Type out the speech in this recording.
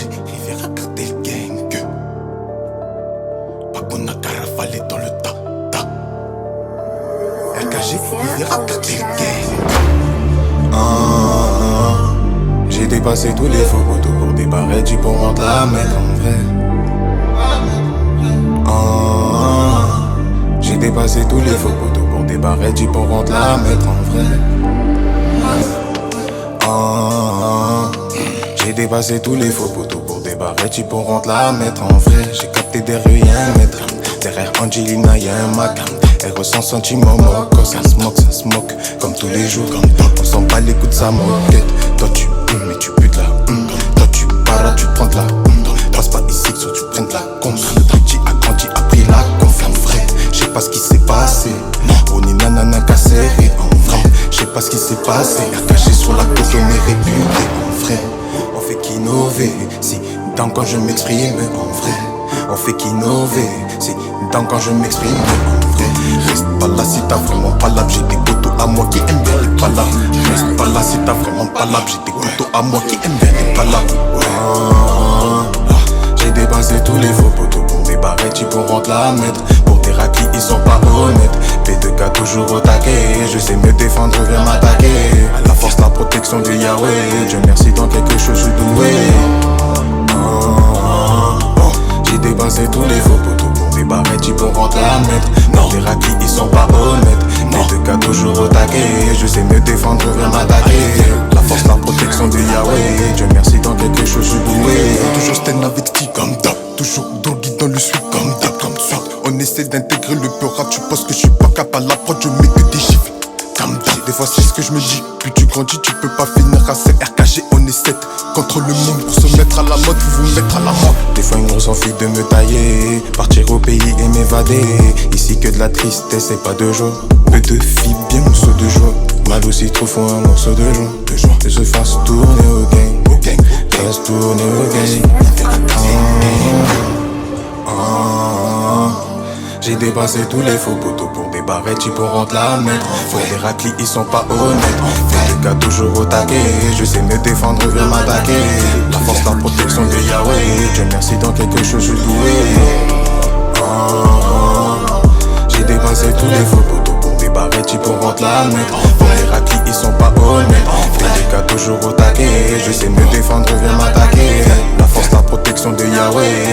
Riviera Cartel Gang. Pakuna Carafale dans le ta. RKG, Riviera Cartel Gang. J'ai dépassé tous les faux poteaux pour des barrettes, pour rendre la mettre en vrai. J'ai dépassé tous les faux poteaux pour des barrettes, pour rendre la mettre en vrai. J'ai dépassé tous les faux poteaux pour des barrettes, pour rendre la mettre en vrai. J'ai capté des rues, y'a un maître. Derrière Angelina, y'a un Mac. Elle ressent sentiment moque, quand ça se moque, comme tous les jours. On sent pas les coups de sa moquette. Toi tu mais tu putes là. Toi tu pars là, tu te prends de la. Passe pas ici, que tu prennes de la conf. Le petit a grandi, a pris la confiance, vrai. J'sais pas ce qui s'est passé. On est nanana cassé, en vrai. J'sais pas ce qui s'est passé. Caché sur la côte, on est réputé, en vrai. On fait qu'innover, si tant quand je m'exprime, en vrai. On fait qu'innover, si tant quand je m'exprime, en vrai. Reste pas là si t'as vraiment pas l'âme. J'ai des potos à moi qui aiment bien les palabres. Reste pas là si t'as vraiment pas l'âme. J'ai des potos à moi qui aiment bien les palabres. J'ai dépassé tous les faux potos pour des barrettes, pour rendre la mettre. Pour des raclis, ils sont pas honnêtes. P2K toujours au taquet. Je sais me défendre, viens m'attaquer. À la force, la protection de Yahweh. Dieu merci, dans quelque chose, je suis doué. J'ai dépassé tous les faux potos pour des barrettes, pour rendre la mettre. Pour des raclis, ils sont pas honnêtes. P2K toujours au taquet. Je sais me défendre, viens m'attaquer. La force, la protection de Yahweh. Dieu merci, dans quelque chose, je suis doué. Toujours stand avec stick comme d'hab. Toujours dans le guide, dans le suite comme d'hab, comme swap. On essaie d'intégrer le peu rap. Tu penses que je suis pas capable à la prod, je mets que des chiffres. Des fois c'est ce que je me dis. Plus tu grandis, tu peux pas finir à 7 RKG, on est 7 contre le monde pour se mettre à la mode, vous vous mettre à la mode. Des fois ils ont envie de me tailler, partir au pays et m'évader. Ici que de la tristesse et pas de joie. Peu de filles bien morceau de joie. Mal aussi trop font un morceau de joie. Que je fasse tourner au gang, fasse tourner au gang. J'ai dépassé tous les faux poteaux pour des barrettes, pour rendre la mettre. Pour des raclis, ils sont pas honnêtes. P2K toujours au taquet. Je sais me défendre, viens m'attaquer. La force, la protection de Yahweh. Dieu merci, dans quelque chose, je suis doué. J'ai dépassé tous les faux poteaux pour des barrettes, pour rendre la mettre. Pour des raclis, ils sont pas honnêtes. P2K toujours au taquet. Je sais me défendre, viens m'attaquer. La force, la protection de Yahweh.